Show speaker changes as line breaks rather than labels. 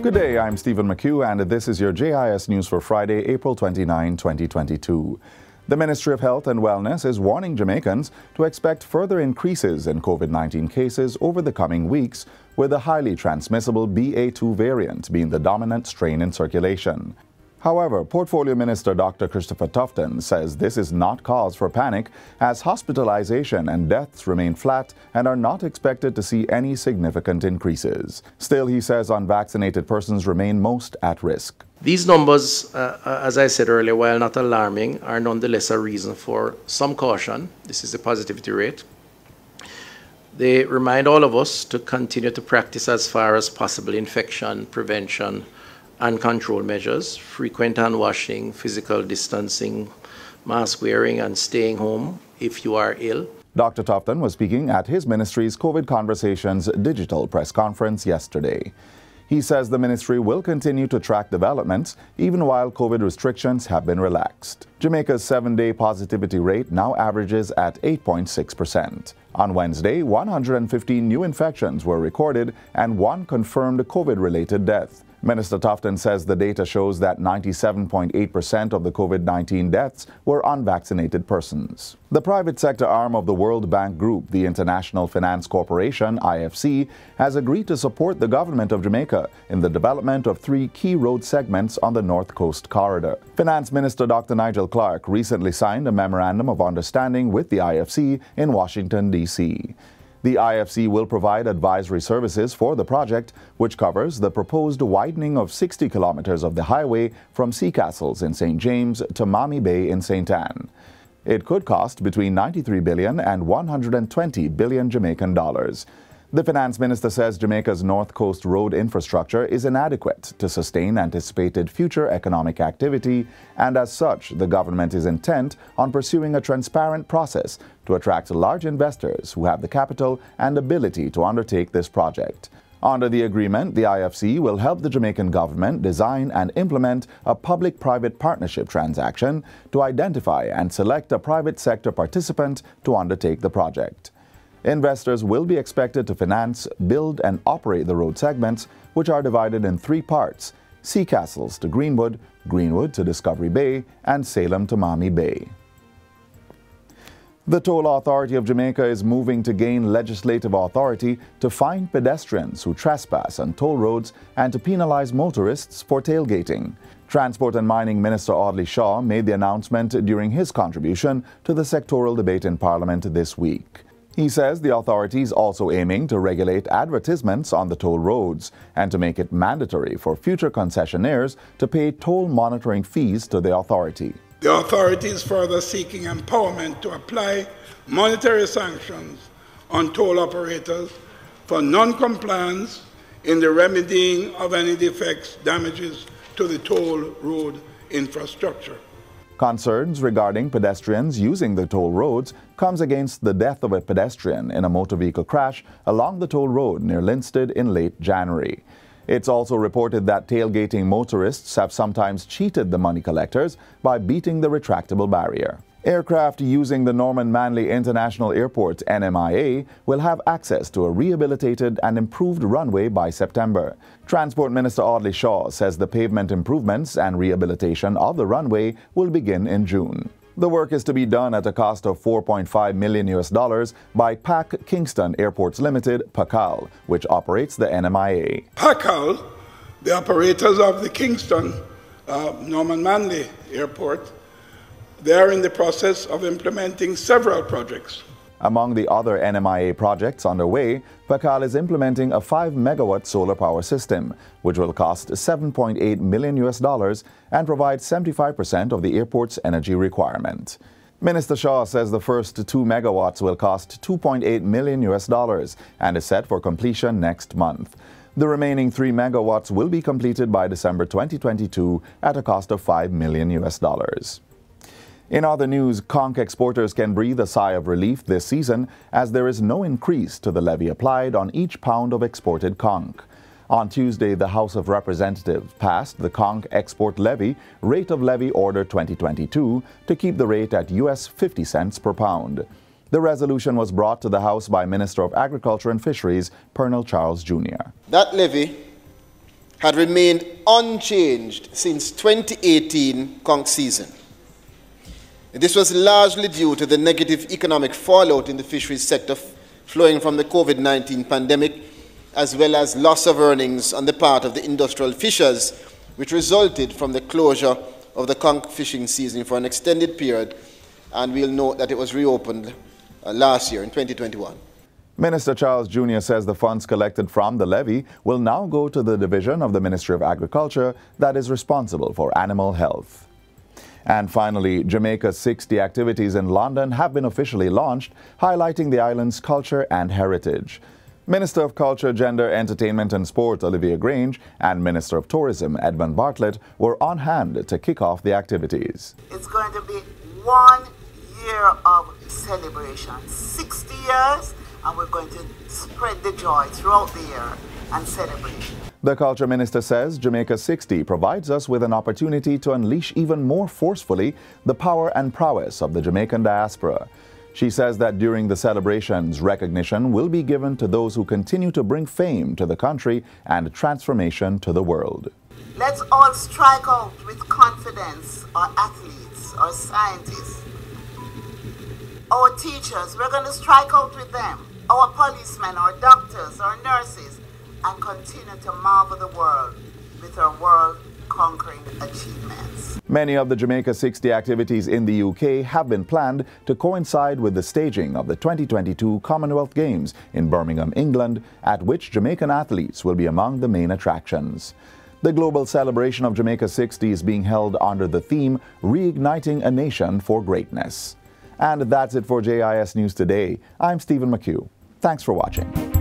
Good day, I'm Stephen McHugh, and this is your JIS News for Friday, April 29, 2022. The Ministry of Health and Wellness is warning Jamaicans to expect further increases in COVID-19 cases over the coming weeks, with the highly transmissible BA2 variant being the dominant strain in circulation. However, Portfolio Minister Dr. Christopher Tufton says this is not cause for panic, as hospitalization and deaths remain flat and are not expected to see any significant increases. Still, he says unvaccinated persons remain most at risk.
These numbers, as I said earlier, while not alarming, are nonetheless a reason for some caution. This is the positivity rate. They remind all of us to continue to practice as far as possible infection prevention and control measures, frequent hand washing, physical distancing, mask wearing, and staying home if you are ill.
Dr. Tufton was speaking at his ministry's COVID Conversations digital press conference yesterday. He says the ministry will continue to track developments even while COVID restrictions have been relaxed. Jamaica's 7-day positivity rate now averages at 8.6%. On Wednesday, 115 new infections were recorded and one confirmed COVID-related death. Minister Tufton says the data shows that 97.8% of the COVID-19 deaths were unvaccinated persons. The private sector arm of the World Bank Group, the International Finance Corporation, IFC, has agreed to support the government of Jamaica in the development of 3 key road segments on the North Coast Corridor. Finance Minister Dr. Nigel Clark recently signed a memorandum of understanding with the IFC in Washington, D.C. The IFC will provide advisory services for the project, which covers the proposed widening of 60 kilometers of the highway from Sea Castles in St. James to Mami Bay in St. Anne. It could cost between 93 billion and 120 billion Jamaican dollars. The finance minister says Jamaica's North Coast road infrastructure is inadequate to sustain anticipated future economic activity, and as such, the government is intent on pursuing a transparent process to attract large investors who have the capital and ability to undertake this project. Under the agreement, the IFC will help the Jamaican government design and implement a public-private partnership transaction to identify and select a private sector participant to undertake the project. Investors will be expected to finance, build, and operate the road segments, which are divided in 3 parts: Sea Castles to Greenwood, Greenwood to Discovery Bay, and Salem to Mami Bay. The Toll Authority of Jamaica is moving to gain legislative authority to fine pedestrians who trespass on toll roads and to penalize motorists for tailgating. Transport and Mining Minister Audley Shaw made the announcement during his contribution to the sectoral debate in Parliament this week. He says the authority is also aiming to regulate advertisements on the toll roads and to make it mandatory for future concessionaires to pay toll monitoring fees to the authority.
The authority is further seeking empowerment to apply monetary sanctions on toll operators for non-compliance in the remedying of any defects, damages to the toll road infrastructure.
Concerns regarding pedestrians using the toll roads comes against the death of a pedestrian in a motor vehicle crash along the toll road near Linstead in late January. It's also reported that tailgating motorists have sometimes cheated the money collectors by beating the retractable barrier. Aircraft using the Norman Manley International Airport (NMIA) will have access to a rehabilitated and improved runway by September. Transport Minister Audley Shaw says the pavement improvements and rehabilitation of the runway will begin in June. The work is to be done at a cost of $4.5 million by PAC Kingston Airports Limited, PACAL, which operates the NMIA.
PACAL, the operators of the Kingston Norman Manley Airport, they are in the process of implementing several projects.
Among the other NMIA projects underway, PACAL is implementing a 5-megawatt solar power system, which will cost $7.8 million and provide 75% of the airport's energy requirement. Minister Shaw says the first 2 megawatts will cost $2.8 million and is set for completion next month. The remaining 3 megawatts will be completed by December 2022 at a cost of $5 million. In other news, conch exporters can breathe a sigh of relief this season as there is no increase to the levy applied on each pound of exported conch. On Tuesday, the House of Representatives passed the Conch Export Levy, Rate of Levy Order 2022, to keep the rate at US 50 cents per pound. The resolution was brought to the House by Minister of Agriculture and Fisheries, Pernell Charles Jr.
That levy had remained unchanged since 2018 conch season. This was largely due to the negative economic fallout in the fisheries sector flowing from the COVID-19 pandemic, as well as loss of earnings on the part of the industrial fishers, which resulted from the closure of the conch fishing season for an extended period, and we'll note that it was reopened last year in 2021.
Minister Charles Jr. says the funds collected from the levy will now go to the division of the Ministry of Agriculture that is responsible for animal health. And finally, Jamaica's 60 activities in London have been officially launched, highlighting the island's culture and heritage. Minister of Culture, Gender, Entertainment and Sport Olivia Grange and Minister of Tourism Edmund Bartlett were on hand to kick off the activities.
It's going to be 1 year of celebration, 60 years, and we're going to spread the joy throughout the year and celebrate.
The Culture Minister says Jamaica 60 provides us with an opportunity to unleash even more forcefully the power and prowess of the Jamaican diaspora. She says that during the celebrations, recognition will be given to those who continue to bring fame to the country and transformation to the world.
Let's all strike out with confidence, our athletes, our scientists, our teachers. We're going to strike out with them, our policemen, our doctors, our nurses, and continue to marvel the world with our world-conquering achievements.
Many of the Jamaica 60 activities in the UK have been planned to coincide with the staging of the 2022 Commonwealth Games in Birmingham, England, at which Jamaican athletes will be among the main attractions. The global celebration of Jamaica 60 is being held under the theme Reigniting a Nation for Greatness. And that's it for JIS News Today. I'm Stephen McHugh. Thanks for watching.